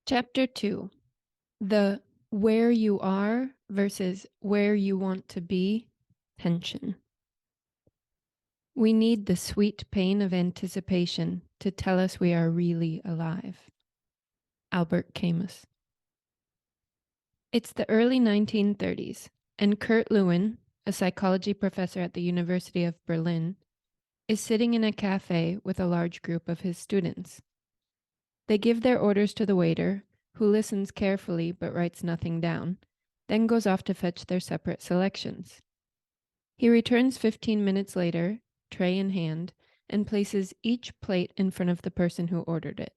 Chapter 2. The where you are versus where you want to be tension. We need the sweet pain of anticipation to tell us we are really alive. Albert Camus. It's the early 1930s, and Kurt Lewin, a psychology professor at the University of Berlin, is sitting in a cafe with a large group of his students. They give their orders to the waiter, who listens carefully but writes nothing down, then goes off to fetch their separate selections. He returns 15 minutes later, tray in hand, and places each plate in front of the person who ordered it.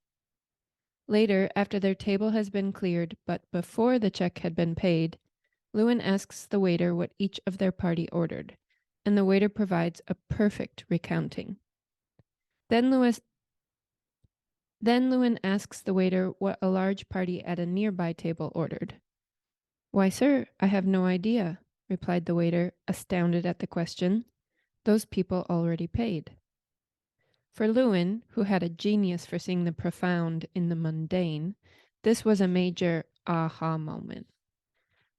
Later, after their table has been cleared but before the check had been paid, Lewin asks the waiter what each of their party ordered, and the waiter provides a perfect recounting. Then Lewin asks the waiter what a large party at a nearby table ordered. "Why, sir, I have no idea," replied the waiter, astounded at the question. "Those people already paid." For Lewin, who had a genius for seeing the profound in the mundane, this was a major aha moment.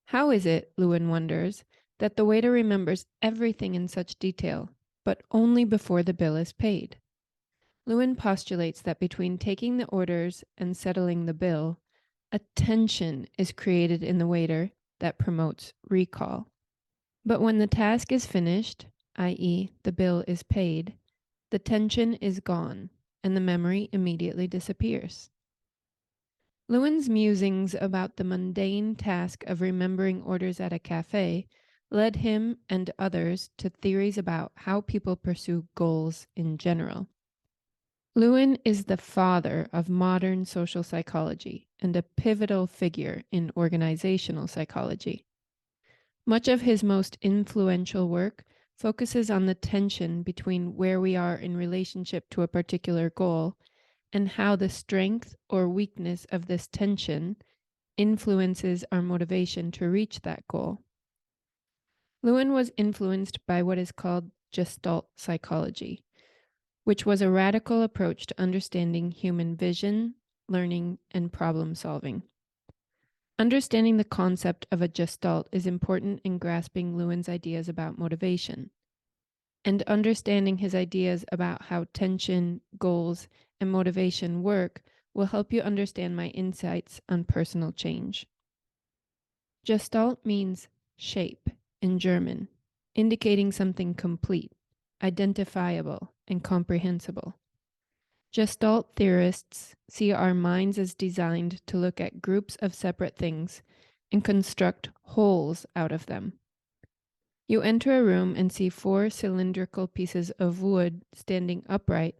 How is it, Lewin wonders, that the waiter remembers everything in such detail, but only before the bill is paid? Lewin postulates that between taking the orders and settling the bill, a tension is created in the waiter that promotes recall. But when the task is finished, i.e., the bill is paid, the tension is gone and the memory immediately disappears. Lewin's musings about the mundane task of remembering orders at a cafe led him and others to theories about how people pursue goals in general. Lewin is the father of modern social psychology and a pivotal figure in organizational psychology. Much of his most influential work focuses on the tension between where we are in relationship to a particular goal and how the strength or weakness of this tension influences our motivation to reach that goal. Lewin was influenced by what is called Gestalt psychology, which was a radical approach to understanding human vision, learning, and problem solving. Understanding the concept of a gestalt is important in grasping Lewin's ideas about motivation. And understanding his ideas about how tension, goals, and motivation work will help you understand my insights on personal change. Gestalt means shape in German, indicating something complete, identifiable, and comprehensible. Gestalt theorists see our minds as designed to look at groups of separate things and construct wholes out of them. You enter a room and see 4 cylindrical pieces of wood standing upright,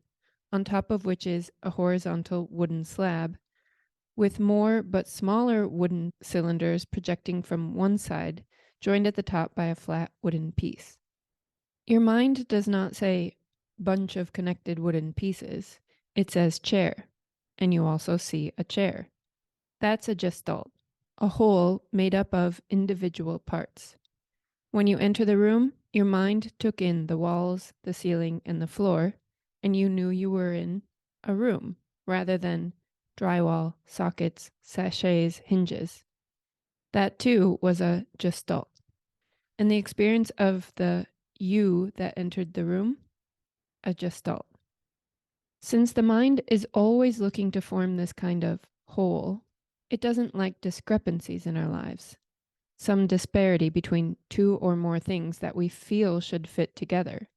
on top of which is a horizontal wooden slab, with more but smaller wooden cylinders projecting from one side, joined at the top by a flat wooden piece. Your mind does not say bunch of connected wooden pieces. It says chair, and you also see a chair. That's a gestalt, a whole made up of individual parts. When you enter the room, your mind took in the walls, the ceiling, and the floor, and you knew you were in a room rather than drywall, sockets, sachets, hinges. That too was a gestalt. And the experience of the you that entered the room, a gestalt. Since the mind is always looking to form this kind of whole, it doesn't like discrepancies in our lives, some disparity between 2 or more things that we feel should fit together.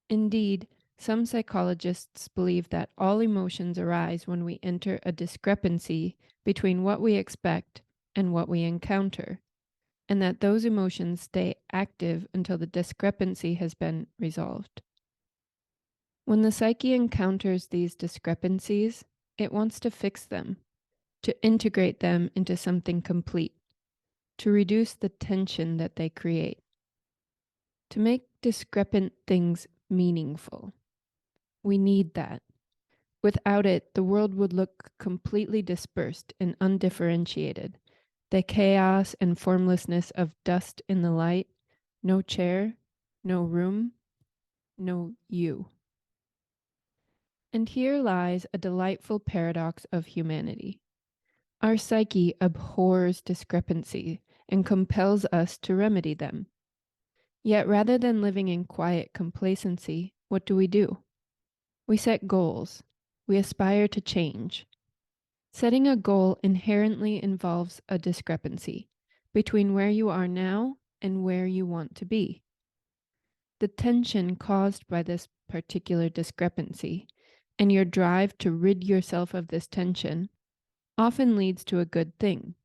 Indeed, some psychologists believe that all emotions arise when we enter a discrepancy between what we expect and what we encounter, and that those emotions stay active until the discrepancy has been resolved. When the psyche encounters these discrepancies, it wants to fix them, to integrate them into something complete, to reduce the tension that they create, to make discrepant things meaningful. We need that. Without it, the world would look completely dispersed and undifferentiated. The chaos and formlessness of dust in the light, no chair, no room, no you. And here lies a delightful paradox of humanity. Our psyche abhors discrepancy and compels us to remedy them. Yet rather than living in quiet complacency, what do? We set goals. We aspire to change. Setting a goal inherently involves a discrepancy between where you are now and where you want to be. The tension caused by this particular discrepancy and your drive to rid yourself of this tension often leads to a good thing,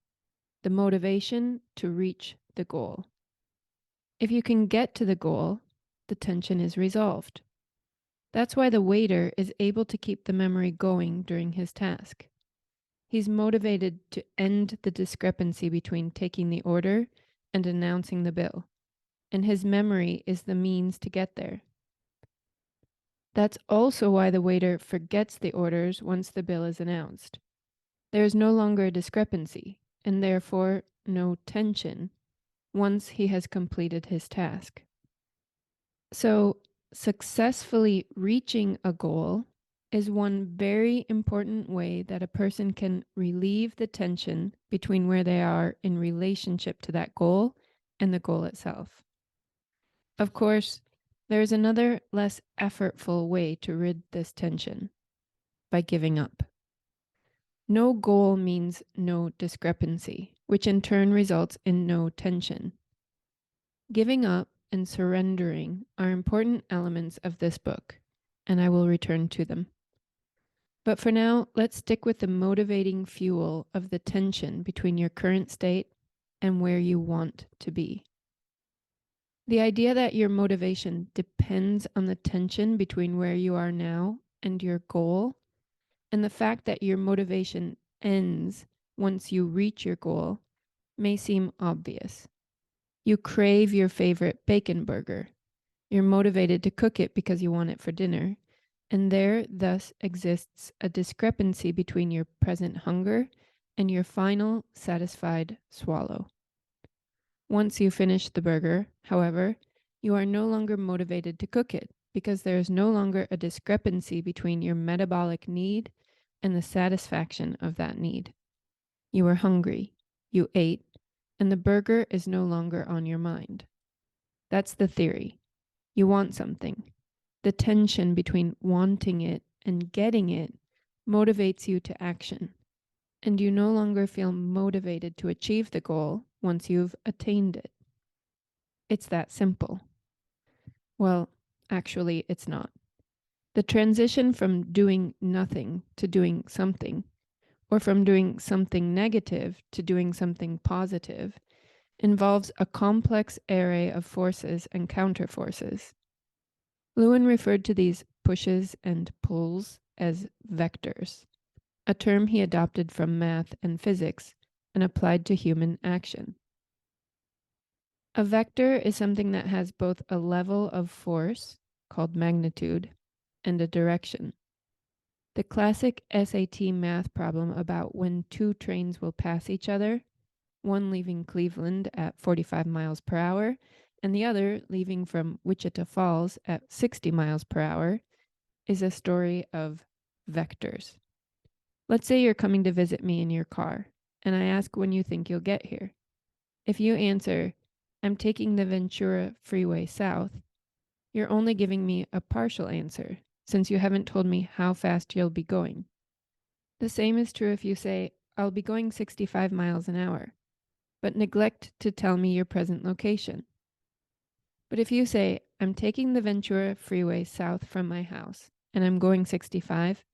the motivation to reach the goal. If you can get to the goal, the tension is resolved. That's why the waiter is able to keep the memory going during his task. He's motivated to end the discrepancy between taking the order and announcing the bill, and his memory is the means to get there. That's also why the waiter forgets the orders once the bill is announced. There is no longer a discrepancy, and therefore no tension, once he has completed his task. So, successfully reaching a goal is one very important way that a person can relieve the tension between where they are in relationship to that goal and the goal itself. Of course, there is another less effortful way to rid this tension: by giving up. No goal means no discrepancy, which in turn results in no tension. Giving up and surrendering are important elements of this book, and I will return to them. But for now, let's stick with the motivating fuel of the tension between your current state and where you want to be. The idea that your motivation depends on the tension between where you are now and your goal, and the fact that your motivation ends once you reach your goal, may seem obvious. You crave your favorite bacon burger. You're motivated to cook it because you want it for dinner, and there thus exists a discrepancy between your present hunger and your final satisfied swallow. Once you finish the burger, however, you are no longer motivated to cook it because there is no longer a discrepancy between your metabolic need and the satisfaction of that need. You are hungry, you ate, and the burger is no longer on your mind. That's the theory. You want something. The tension between wanting it and getting it motivates you to action, and you no longer feel motivated to achieve the goal once you've attained it. It's that simple. Well, actually, it's not. The transition from doing nothing to doing something, or from doing something negative to doing something positive, involves a complex array of forces and counterforces. Lewin referred to these pushes and pulls as vectors, a term he adopted from math and physics and applied to human action. A vector is something that has both a level of force, called magnitude, and a direction. The classic SAT math problem about when two trains will pass each other, one leaving Cleveland at 45 miles per hour and the other leaving from Wichita Falls at 60 miles per hour, is a story of vectors. Let's say you're coming to visit me in your car, and I ask when you think you'll get here. If you answer, I'm taking the Ventura Freeway south, you're only giving me a partial answer, since you haven't told me how fast you'll be going. The same is true if you say, I'll be going 65 miles an hour, but neglect to tell me your present location. But if you say, I'm taking the Ventura Freeway south from my house, and I'm going 65,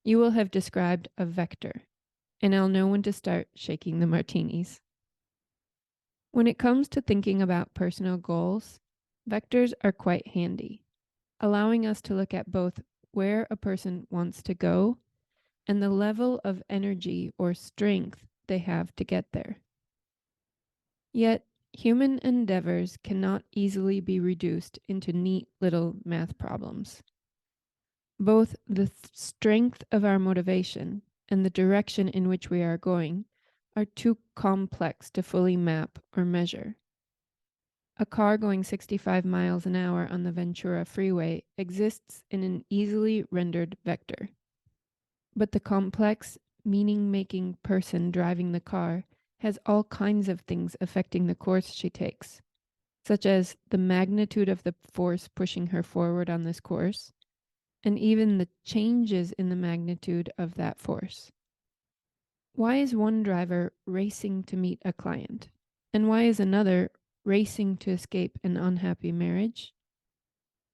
you will have described a vector, and I'll know when to start shaking the martinis. When it comes to thinking about personal goals, vectors are quite handy, allowing us to look at both where a person wants to go and the level of energy or strength they have to get there. Yet, human endeavors cannot easily be reduced into neat little math problems. Both the strength of our motivation and the direction in which we are going are too complex to fully map or measure. A car going 65 miles an hour on the Ventura Freeway exists in an easily rendered vector. But the complex, meaning-making person driving the car has all kinds of things affecting the course she takes, such as the magnitude of the force pushing her forward on this course, and even the changes in the magnitude of that force. Why is one driver racing to meet a client? And why is another racing to escape an unhappy marriage?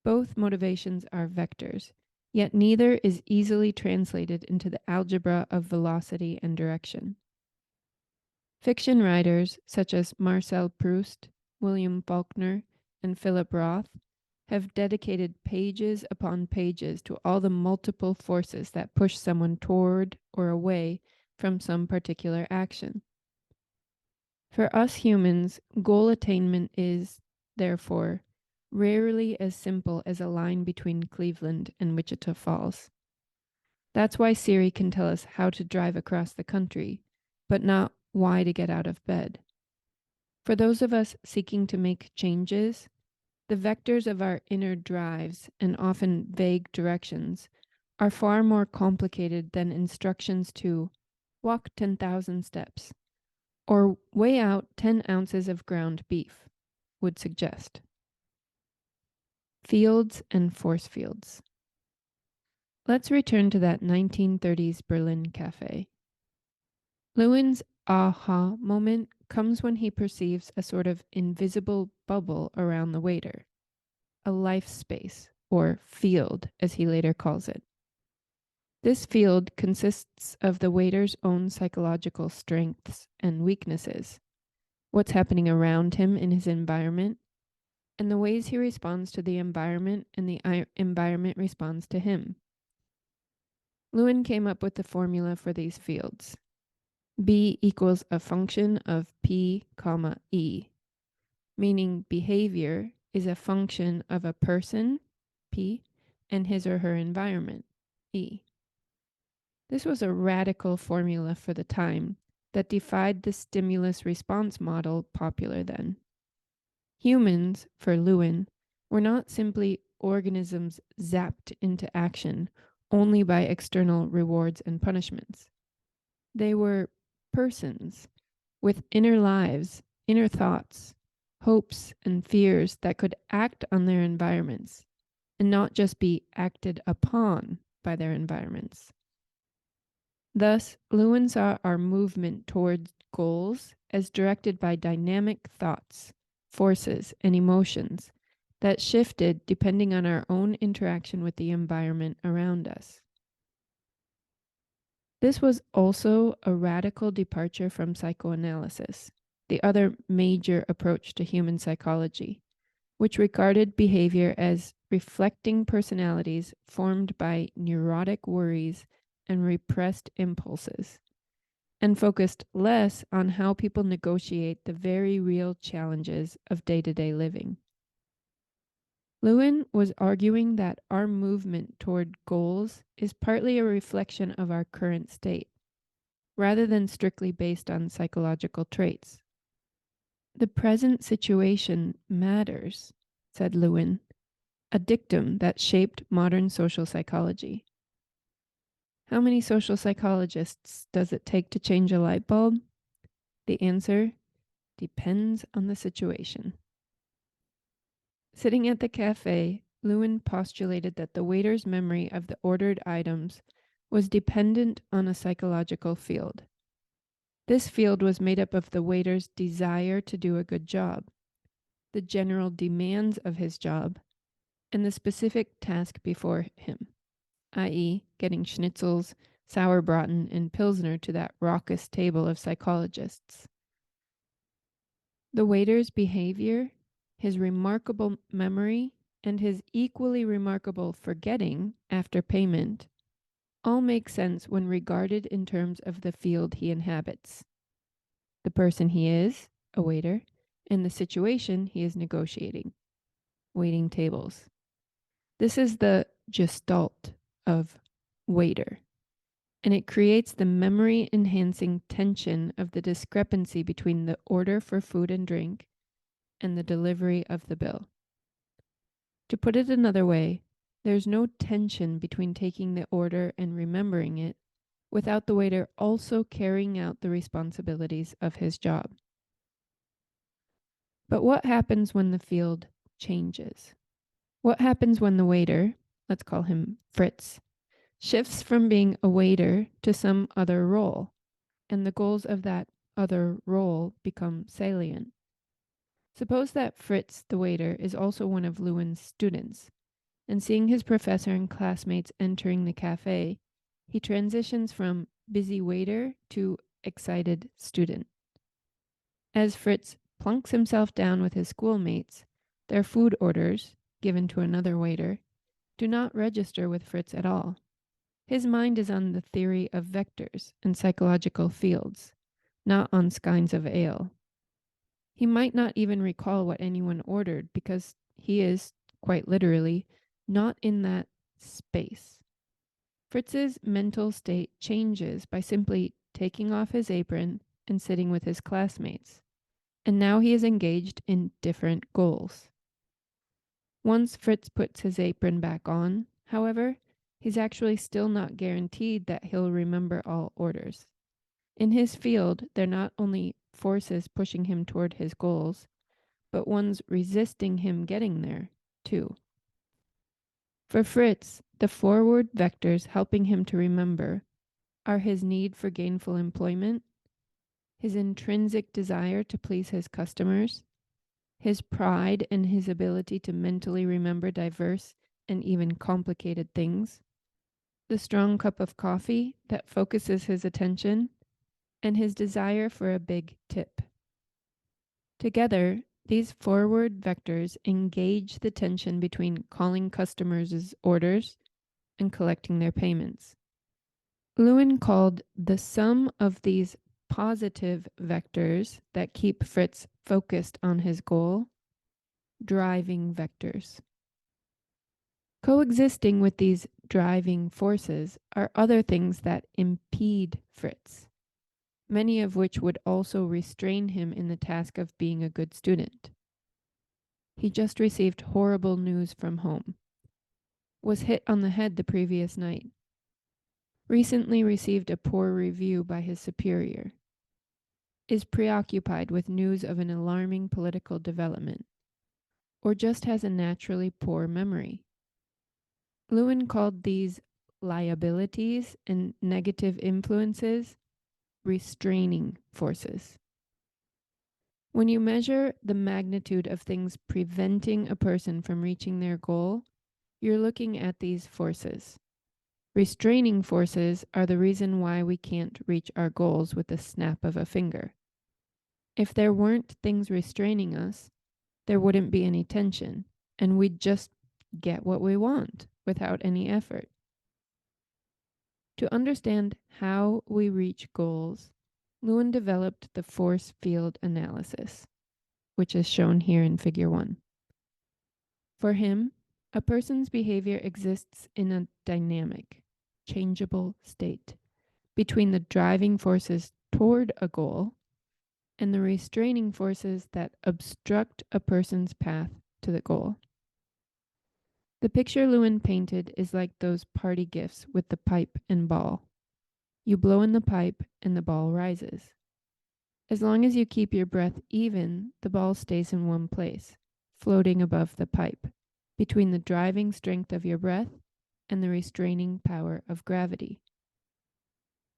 Both motivations are vectors, yet neither is easily translated into the algebra of velocity and direction. Fiction writers such as Marcel Proust, William Faulkner, and Philip Roth have dedicated pages upon pages to all the multiple forces that push someone toward or away from some particular action. For us humans, goal attainment is, therefore, rarely as simple as a line between Cleveland and Wichita Falls. That's why Siri can tell us how to drive across the country, but not why to get out of bed. For those of us seeking to make changes, the vectors of our inner drives and often vague directions are far more complicated than instructions to walk 10,000 steps or weigh out 10 ounces of ground beef would suggest. Fields and force fields. Let's return to that 1930s Berlin cafe. Lewin's aha moment comes when he perceives a sort of invisible bubble around the waiter, a life space, or field, as he later calls it. This field consists of the waiter's own psychological strengths and weaknesses, what's happening around him in his environment, and the ways he responds to the environment and the environment responds to him. Lewin came up with the formula for these fields. B equals a function of P, E, meaning behavior is a function of a person, P, and his or her environment, E. This was a radical formula for the time that defied the stimulus response model popular then. Humans, for Lewin, were not simply organisms zapped into action only by external rewards and punishments. They were persons with inner lives, inner thoughts, hopes, and fears that could act on their environments and not just be acted upon by their environments. Thus, Lewin saw our movement towards goals as directed by dynamic thoughts, forces, and emotions that shifted depending on our own interaction with the environment around us. This was also a radical departure from psychoanalysis, the other major approach to human psychology, which regarded behavior as reflecting personalities formed by neurotic worries and repressed impulses, and focused less on how people negotiate the very real challenges of day-to-day living. Lewin was arguing that our movement toward goals is partly a reflection of our current state, rather than strictly based on psychological traits. The present situation matters, said Lewin, a dictum that shaped modern social psychology. How many social psychologists does it take to change a light bulb? The answer depends on the situation. Sitting at the cafe, Lewin postulated that the waiter's memory of the ordered items was dependent on a psychological field. This field was made up of the waiter's desire to do a good job, the general demands of his job, and the specific task before him, i.e., getting schnitzels, sauerbraten, and pilsner to that raucous table of psychologists. The waiter's behavior, his remarkable memory, and his equally remarkable forgetting after payment all make sense when regarded in terms of the field he inhabits. The person he is, a waiter, and the situation he is negotiating, waiting tables. This is the gestalt of waiter, and it creates the memory-enhancing tension of the discrepancy between the order for food and drink and the delivery of the bill. To put it another way, there's no tension between taking the order and remembering it, without the waiter also carrying out the responsibilities of his job. But what happens when the field changes? What happens when the waiter, let's call him Fritz, shifts from being a waiter to some other role, and the goals of that other role become salient? Suppose that Fritz, the waiter, is also one of Lewin's students, and seeing his professor and classmates entering the cafe, he transitions from busy waiter to excited student. As Fritz plunks himself down with his schoolmates, their food orders, given to another waiter, do not register with Fritz at all. His mind is on the theory of vectors and psychological fields, not on skeins of ale. He might not even recall what anyone ordered because he is, quite literally, not in that space. Fritz's mental state changes by simply taking off his apron and sitting with his classmates, and now he is engaged in different goals. Once Fritz puts his apron back on, however, he's actually still not guaranteed that he'll remember all orders. In his field, they're not only forces pushing him toward his goals, but ones resisting him getting there, too. For Fritz, the forward vectors helping him to remember are his need for gainful employment, his intrinsic desire to please his customers, his pride in his ability to mentally remember diverse and even complicated things, the strong cup of coffee that focuses his attention, and his desire for a big tip. Together, these forward vectors engage the tension between calling customers' orders and collecting their payments. Lewin called the sum of these positive vectors that keep Fritz focused on his goal driving vectors. Coexisting with these driving forces are other things that impede Fritz, many of which would also restrain him in the task of being a good student. He just received horrible news from home, was hit on the head the previous night, recently received a poor review by his superior, is preoccupied with news of an alarming political development, or just has a naturally poor memory. Lewin called these liabilities and negative influences restraining forces. When you measure the magnitude of things preventing a person from reaching their goal, you're looking at these forces. Restraining forces are the reason why we can't reach our goals with the snap of a finger. If there weren't things restraining us, there wouldn't be any tension, and we'd just get what we want without any effort. To understand how we reach goals, Lewin developed the force field analysis, which is shown here in Figure 1. For him, a person's behavior exists in a dynamic, changeable state between the driving forces toward a goal and the restraining forces that obstruct a person's path to the goal. The picture Lewin painted is like those party gifts with the pipe and ball. You blow in the pipe and the ball rises. As long as you keep your breath even, the ball stays in one place, floating above the pipe, between the driving strength of your breath and the restraining power of gravity.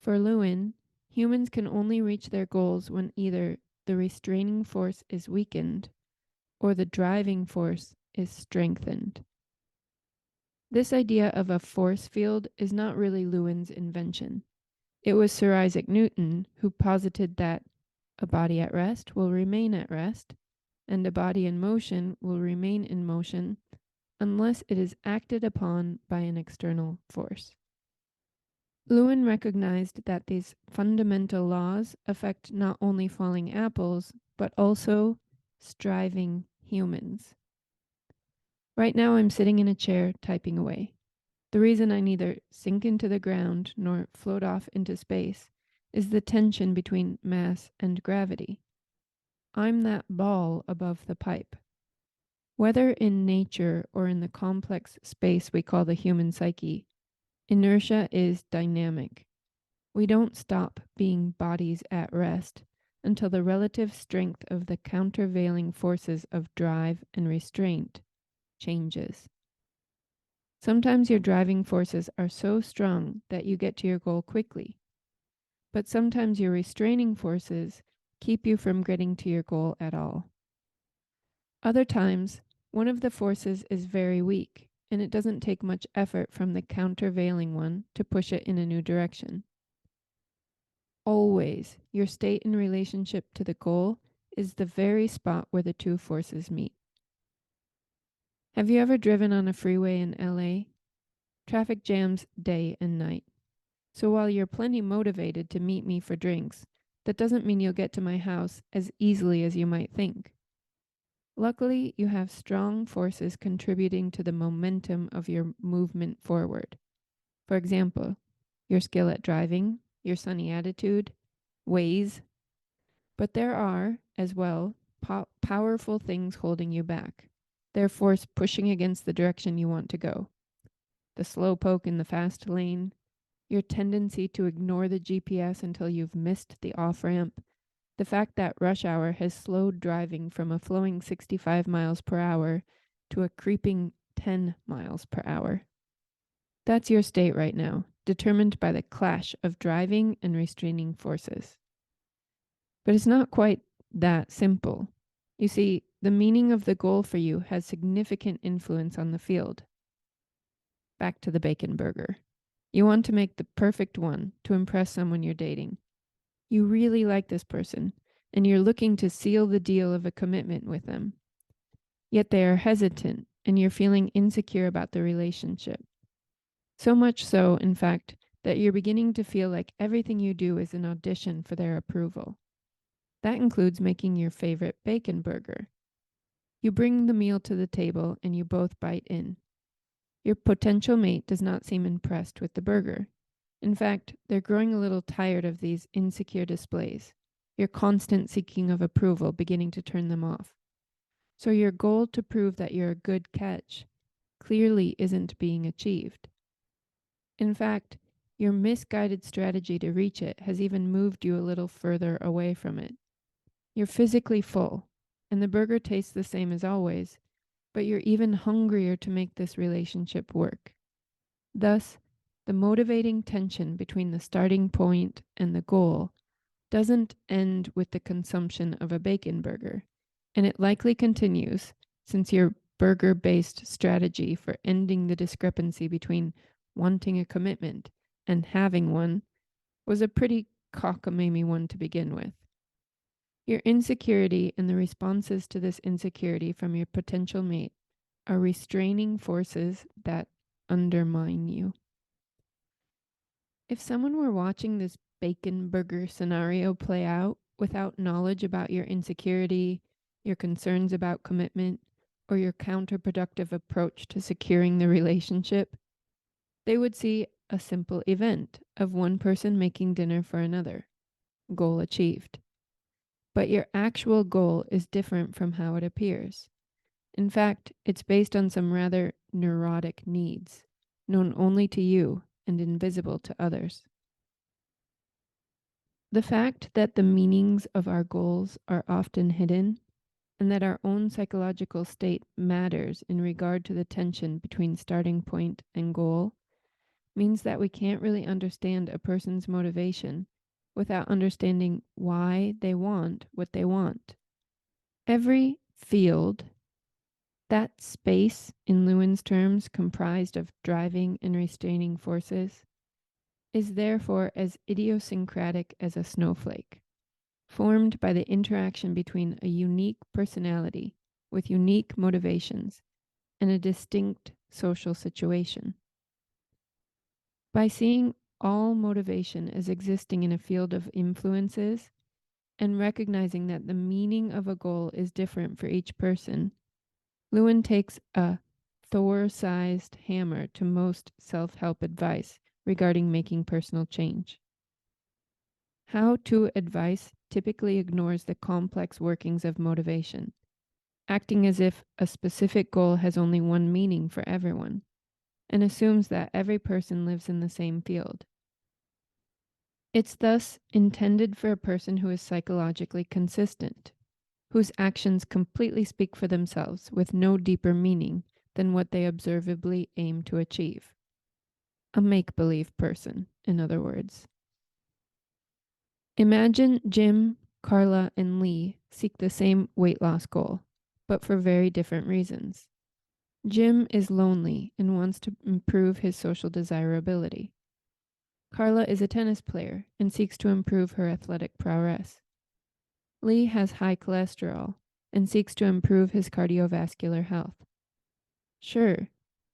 For Lewin, humans can only reach their goals when either the restraining force is weakened or the driving force is strengthened. This idea of a force field is not really Lewin's invention. It was Sir Isaac Newton who posited that a body at rest will remain at rest, and a body in motion will remain in motion unless it is acted upon by an external force. Lewin recognized that these fundamental laws affect not only falling apples, but also striving humans. Right now I'm sitting in a chair typing away. The reason I neither sink into the ground nor float off into space is the tension between mass and gravity. I'm that ball above the pipe. Whether in nature or in the complex space we call the human psyche, inertia is dynamic. We don't stop being bodies at rest until the relative strength of the countervailing forces of drive and restraint changes. Sometimes your driving forces are so strong that you get to your goal quickly, but sometimes your restraining forces keep you from getting to your goal at all. Other times, one of the forces is very weak, and it doesn't take much effort from the countervailing one to push it in a new direction. Always, your state in relationship to the goal is the very spot where the two forces meet. Have you ever driven on a freeway in LA? Traffic jams day and night. So while you're plenty motivated to meet me for drinks, that doesn't mean you'll get to my house as easily as you might think. Luckily, you have strong forces contributing to the momentum of your movement forward. For example, your skill at driving, your sunny attitude, Waze. But there are, as well, powerful things holding you back. Their force pushing against the direction you want to go. The slow poke in the fast lane, your tendency to ignore the GPS until you've missed the off-ramp, the fact that rush hour has slowed driving from a flowing 65 miles per hour to a creeping 10 miles per hour. That's your state right now, determined by the clash of driving and restraining forces. But it's not quite that simple. You see, the meaning of the goal for you has significant influence on the field. Back to the bacon burger. You want to make the perfect one to impress someone you're dating. You really like this person, and you're looking to seal the deal of a commitment with them. Yet they are hesitant, and you're feeling insecure about the relationship. So much so, in fact, that you're beginning to feel like everything you do is an audition for their approval. That includes making your favorite bacon burger. You bring the meal to the table and you both bite in. Your potential mate does not seem impressed with the burger. In fact, they're growing a little tired of these insecure displays, your constant seeking of approval beginning to turn them off. So your goal to prove that you're a good catch clearly isn't being achieved. In fact, your misguided strategy to reach it has even moved you a little further away from it. You're physically full, and the burger tastes the same as always, but you're even hungrier to make this relationship work. Thus, the motivating tension between the starting point and the goal doesn't end with the consumption of a bacon burger, and it likely continues since your burger-based strategy for ending the discrepancy between wanting a commitment and having one was a pretty cockamamie one to begin with. Your insecurity and the responses to this insecurity from your potential mate are restraining forces that undermine you. If someone were watching this bacon burger scenario play out without knowledge about your insecurity, your concerns about commitment, or your counterproductive approach to securing the relationship, they would see a simple event of one person making dinner for another. Goal achieved. But your actual goal is different from how it appears. In fact, it's based on some rather neurotic needs, known only to you and invisible to others. The fact that the meanings of our goals are often hidden and that our own psychological state matters in regard to the tension between starting point and goal means that we can't really understand a person's motivation without understanding why they want what they want. Every field, that space in Lewin's terms comprised of driving and restraining forces, is therefore as idiosyncratic as a snowflake, formed by the interaction between a unique personality with unique motivations and a distinct social situation. By seeing all motivation as existing in a field of influences and recognizing that the meaning of a goal is different for each person, Lewin takes a Thor-sized hammer to most self-help advice regarding making personal change. How-to advice typically ignores the complex workings of motivation, acting as if a specific goal has only one meaning for everyone, and assumes that every person lives in the same field. It's thus intended for a person who is psychologically consistent, whose actions completely speak for themselves with no deeper meaning than what they observably aim to achieve. A make-believe person, in other words. Imagine Jim, Carla, and Lee seek the same weight loss goal, but for very different reasons. Jim is lonely and wants to improve his social desirability. Carla is a tennis player and seeks to improve her athletic prowess. Lee has high cholesterol and seeks to improve his cardiovascular health. Sure,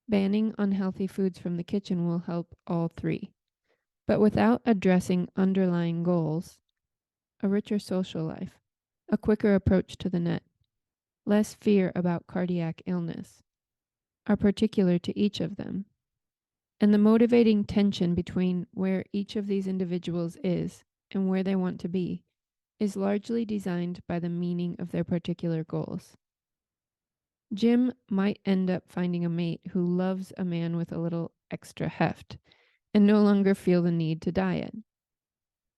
banning unhealthy foods from the kitchen will help all three, but without addressing underlying goals, a richer social life, a quicker approach to the net, less fear about cardiac illness, are particular to each of them. And the motivating tension between where each of these individuals is and where they want to be is largely designed by the meaning of their particular goals. Jim might end up finding a mate who loves a man with a little extra heft and no longer feel the need to diet.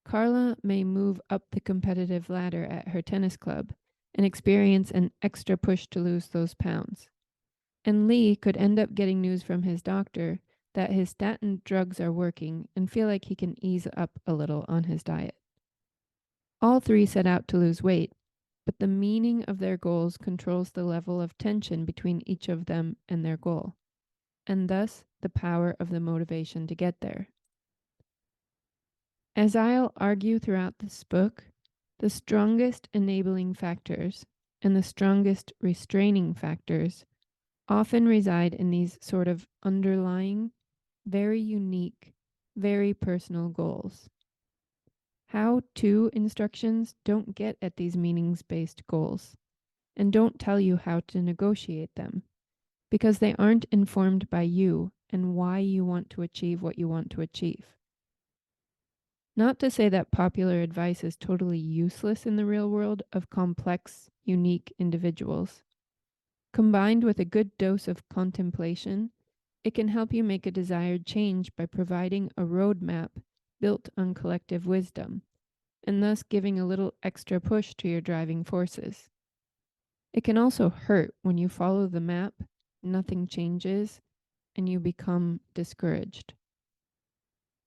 Carla may move up the competitive ladder at her tennis club and experience an extra push to lose those pounds. And Lee could end up getting news from his doctor that his statin drugs are working and feel like he can ease up a little on his diet. All three set out to lose weight, but the meaning of their goals controls the level of tension between each of them and their goal, and thus the power of the motivation to get there. As I'll argue throughout this book, the strongest enabling factors and the strongest restraining factors often reside in these sort of underlying, very unique, very personal goals. How-to instructions don't get at these meanings-based goals and don't tell you how to negotiate them because they aren't informed by you and why you want to achieve what you want to achieve. Not to say that popular advice is totally useless in the real world of complex, unique individuals. Combined with a good dose of contemplation, it can help you make a desired change by providing a roadmap built on collective wisdom, and thus giving a little extra push to your driving forces. It can also hurt when you follow the map, nothing changes, and you become discouraged.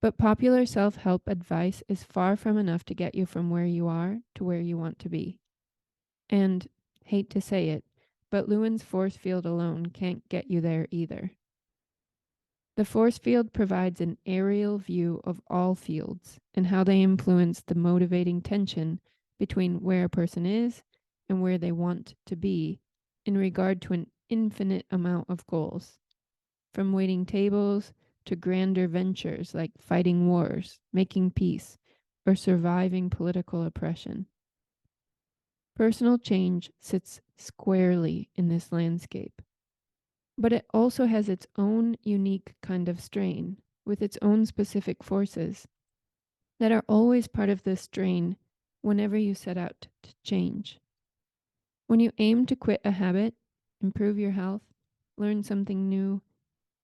But popular self-help advice is far from enough to get you from where you are to where you want to be. And, hate to say it, but Lewin's force field alone can't get you there either. The force field provides an aerial view of all fields and how they influence the motivating tension between where a person is and where they want to be in regard to an infinite amount of goals, from waiting tables to grander ventures like fighting wars, making peace, or surviving political oppression. Personal change sits squarely in this landscape, but it also has its own unique kind of strain with its own specific forces that are always part of the strain whenever you set out to change. When you aim to quit a habit, improve your health, learn something new,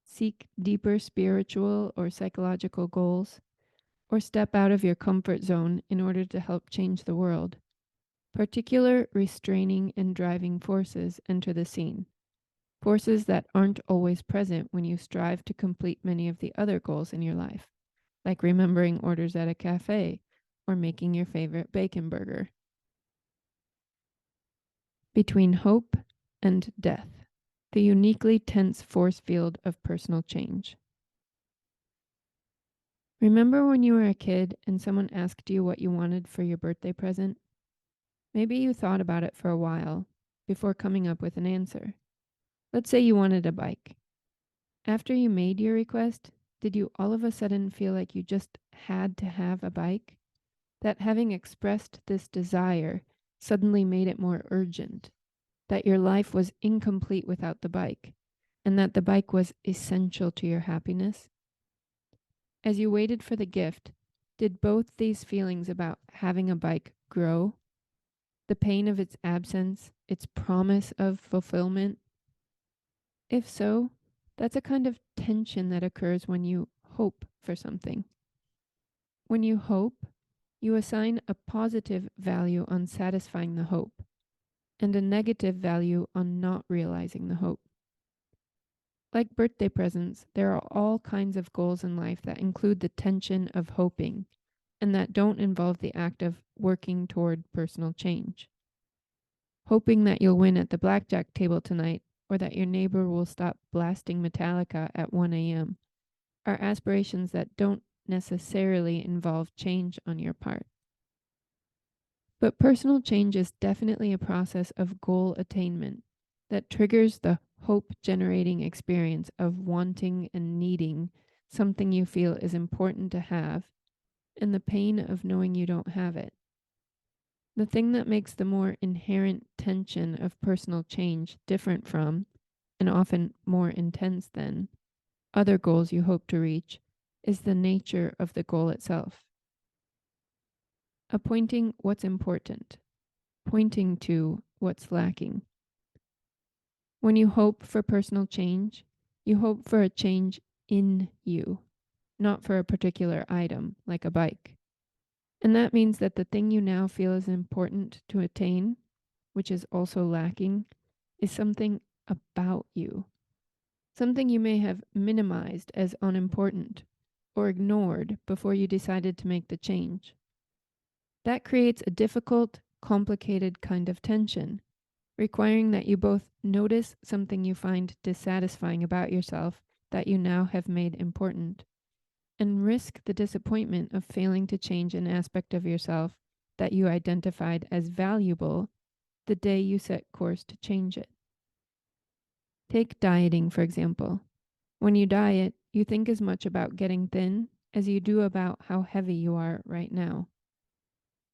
seek deeper spiritual or psychological goals, or step out of your comfort zone in order to help change the world, particular restraining and driving forces enter the scene. Forces that aren't always present when you strive to complete many of the other goals in your life, like remembering orders at a cafe or making your favorite bacon burger. Between hope and death, the uniquely tense force field of personal change. Remember when you were a kid and someone asked you what you wanted for your birthday present? Maybe you thought about it for a while before coming up with an answer. Let's say you wanted a bike. After you made your request, did you all of a sudden feel like you just had to have a bike? That having expressed this desire suddenly made it more urgent, that your life was incomplete without the bike, and that the bike was essential to your happiness? As you waited for the gift, did both these feelings about having a bike grow? The pain of its absence, its promise of fulfillment? If so, that's a kind of tension that occurs when you hope for something. When you hope, you assign a positive value on satisfying the hope and a negative value on not realizing the hope. Like birthday presents, there are all kinds of goals in life that include the tension of hoping and that don't involve the act of working toward personal change. Hoping that you'll win at the blackjack table tonight or that your neighbor will stop blasting Metallica at 1 a.m. are aspirations that don't necessarily involve change on your part. But personal change is definitely a process of goal attainment that triggers the hope generating experience of wanting and needing something you feel is important to have and the pain of knowing you don't have it. The thing that makes the more inherent tension of personal change different from, and often more intense than, other goals you hope to reach is the nature of the goal itself. Appointing what's important, pointing to what's lacking. When you hope for personal change, you hope for a change in you, not for a particular item like a bike. And that means that the thing you now feel is important to attain, which is also lacking, is something about you. Something you may have minimized as unimportant or ignored before you decided to make the change. That creates a difficult, complicated kind of tension, requiring that you both notice something you find dissatisfying about yourself that you now have made important, and risk the disappointment of failing to change an aspect of yourself that you identified as valuable the day you set course to change it. Take dieting, for example. When you diet, you think as much about getting thin as you do about how heavy you are right now.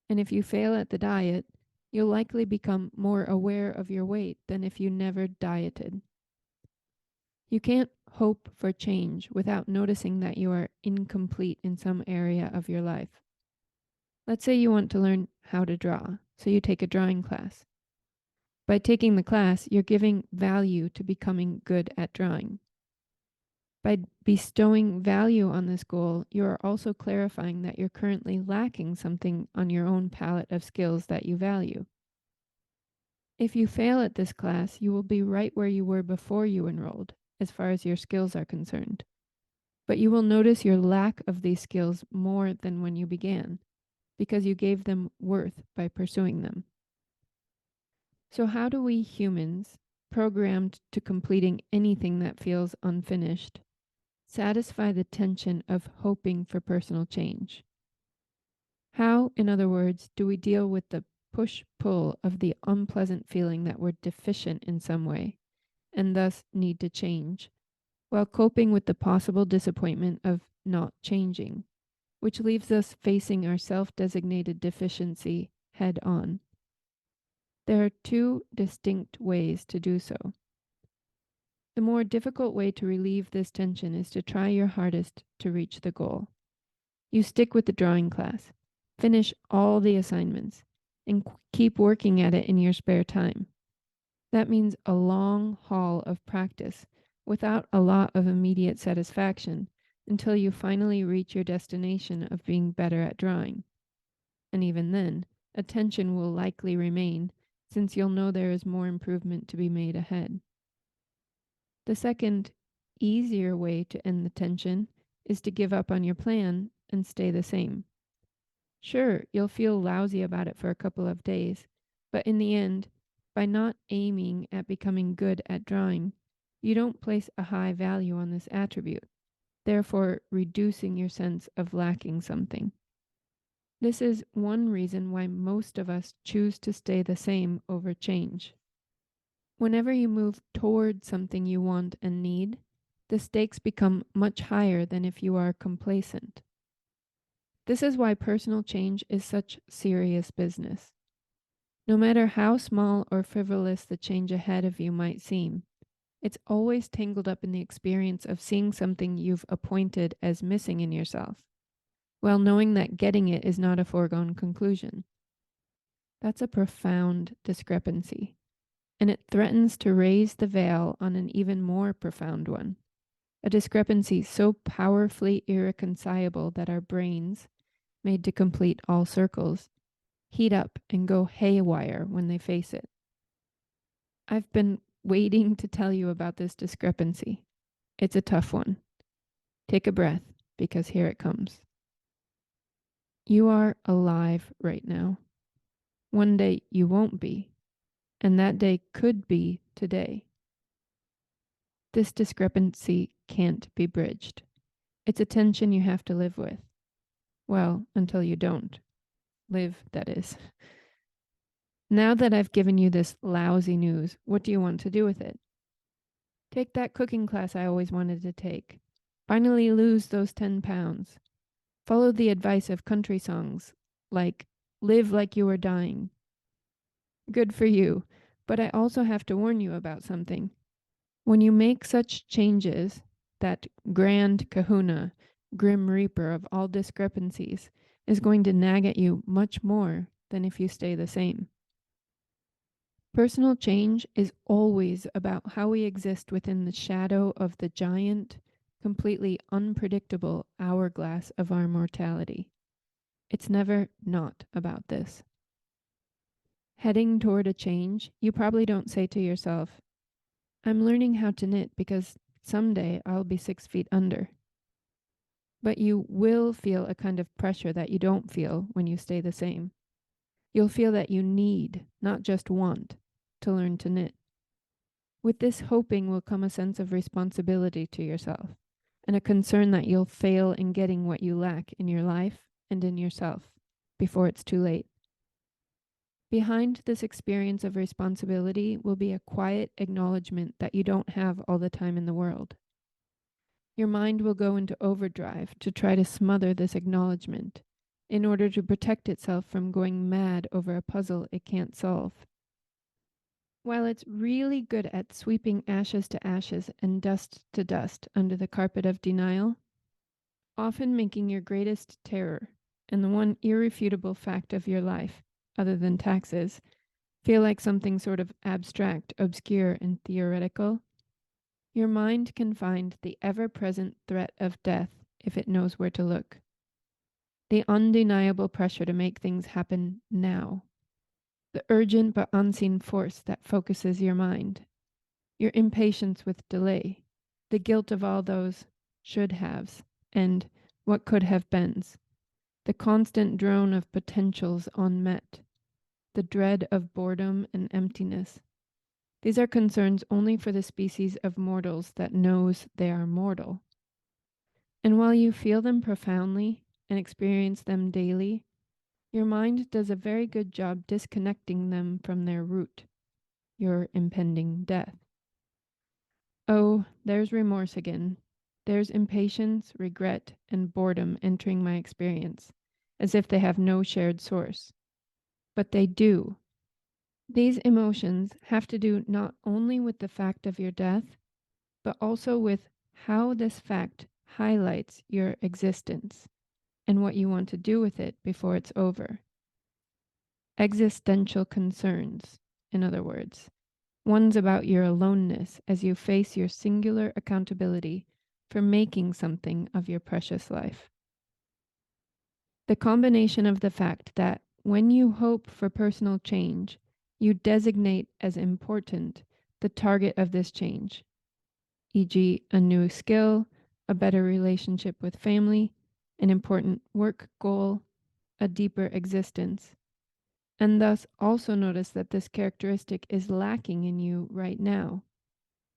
And if you fail at the diet, you'll likely become more aware of your weight than if you never dieted. You can't hope for change without noticing that you are incomplete in some area of your life. Let's say you want to learn how to draw, so you take a drawing class. By taking the class, you're giving value to becoming good at drawing. By bestowing value on this goal, you are also clarifying that you're currently lacking something on your own palette of skills that you value. If you fail at this class, you will be right where you were before you enrolled, as far as your skills are concerned. But you will notice your lack of these skills more than when you began, because you gave them worth by pursuing them. So how do we humans, programmed to completing anything that feels unfinished, satisfy the tension of hoping for personal change? How, in other words, do we deal with the push-pull of the unpleasant feeling that we're deficient in some way and thus need to change, while coping with the possible disappointment of not changing, which leaves us facing our self-designated deficiency head on? There are two distinct ways to do so. The more difficult way to relieve this tension is to try your hardest to reach the goal. You stick with the drawing class, finish all the assignments, and keep working at it in your spare time. That means a long haul of practice without a lot of immediate satisfaction until you finally reach your destination of being better at drawing. And even then, a tension will likely remain, since you'll know there is more improvement to be made ahead. The second, easier way to end the tension is to give up on your plan and stay the same. Sure, you'll feel lousy about it for a couple of days, but in the end, by not aiming at becoming good at drawing, you don't place a high value on this attribute, therefore reducing your sense of lacking something. This is one reason why most of us choose to stay the same over change. Whenever you move toward something you want and need, the stakes become much higher than if you are complacent. This is why personal change is such serious business. No matter how small or frivolous the change ahead of you might seem, it's always tangled up in the experience of seeing something you've appointed as missing in yourself, while knowing that getting it is not a foregone conclusion. That's a profound discrepancy, and it threatens to raise the veil on an even more profound one, a discrepancy so powerfully irreconcilable that our brains, made to complete all circles, heat up and go haywire when they face it. I've been waiting to tell you about this discrepancy. It's a tough one. Take a breath, because here it comes. You are alive right now. One day you won't be, and that day could be today. This discrepancy can't be bridged. It's a tension you have to live with. Well, until you don't. Live, that is. Now that I've given you this lousy news, what do you want to do with it? Take that cooking class I always wanted to take. Finally lose those 10 pounds. Follow the advice of country songs, like live like you are dying. Good for you, but I also have to warn you about something. When you make such changes, that grand kahuna, grim reaper of all discrepancies, is going to nag at you much more than if you stay the same. Personal change is always about how we exist within the shadow of the giant, completely unpredictable hourglass of our mortality. It's never not about this. Heading toward a change, you probably don't say to yourself, I'm learning how to knit because someday I'll be 6 feet under. But you will feel a kind of pressure that you don't feel when you stay the same. You'll feel that you need, not just want, to learn to knit. With this hoping will come a sense of responsibility to yourself and a concern that you'll fail in getting what you lack in your life and in yourself before it's too late. Behind this experience of responsibility will be a quiet acknowledgement that you don't have all the time in the world. Your mind will go into overdrive to try to smother this acknowledgement in order to protect itself from going mad over a puzzle it can't solve. While it's really good at sweeping ashes to ashes and dust to dust under the carpet of denial, often making your greatest terror and the one irrefutable fact of your life, other than taxes, feel like something sort of abstract, obscure, and theoretical, your mind can find the ever-present threat of death if it knows where to look. The undeniable pressure to make things happen now. The urgent but unseen force that focuses your mind. Your impatience with delay. The guilt of all those should-haves and what could have beens. The constant drone of potentials unmet. The dread of boredom and emptiness. These are concerns only for the species of mortals that knows they are mortal. And while you feel them profoundly and experience them daily, your mind does a very good job disconnecting them from their root, your impending death. Oh, there's remorse again. There's impatience, regret, and boredom entering my experience, as if they have no shared source. But they do. These emotions have to do not only with the fact of your death, but also with how this fact highlights your existence and what you want to do with it before it's over. Existential concerns, in other words. One's about your aloneness as you face your singular accountability for making something of your precious life. The combination of the fact that when you hope for personal change, you designate as important the target of this change, e.g., a new skill, a better relationship with family, an important work goal, a deeper existence, and thus also notice that this characteristic is lacking in you right now,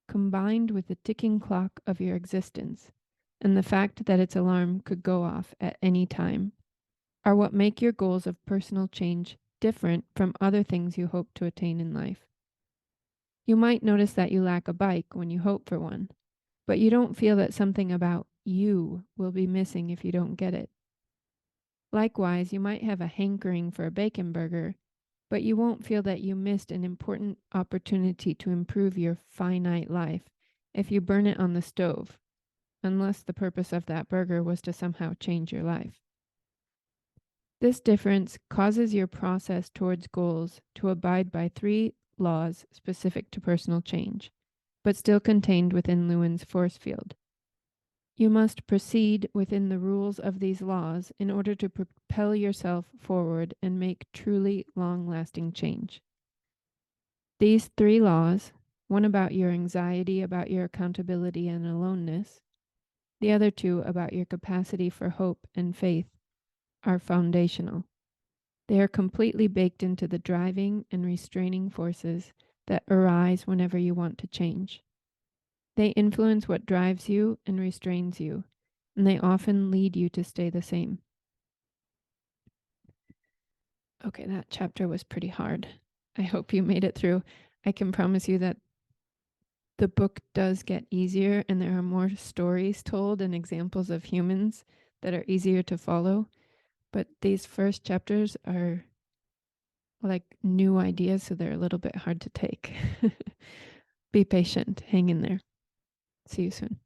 combined with the ticking clock of your existence and the fact that its alarm could go off at any time, are what make your goals of personal change different from other things you hope to attain in life. You might notice that you lack a bike when you hope for one, but you don't feel that something about you will be missing if you don't get it. Likewise, you might have a hankering for a bacon burger, but you won't feel that you missed an important opportunity to improve your finite life if you burn it on the stove, unless the purpose of that burger was to somehow change your life. This difference causes your process towards goals to abide by 3 laws specific to personal change, but still contained within Lewin's force field. You must proceed within the rules of these laws in order to propel yourself forward and make truly long-lasting change. These 3 laws, one about your anxiety, about your accountability and aloneness, the other 2 about your capacity for hope and faith, are foundational. They are completely baked into the driving and restraining forces that arise whenever you want to change. They influence what drives you and restrains you, and they often lead you to stay the same. Okay, that chapter was pretty hard. I hope you made it through. I can promise you that the book does get easier and there are more stories told and examples of humans that are easier to follow. But these first chapters are like new ideas, so they're a little bit hard to take. Be patient. Hang in there. See you soon.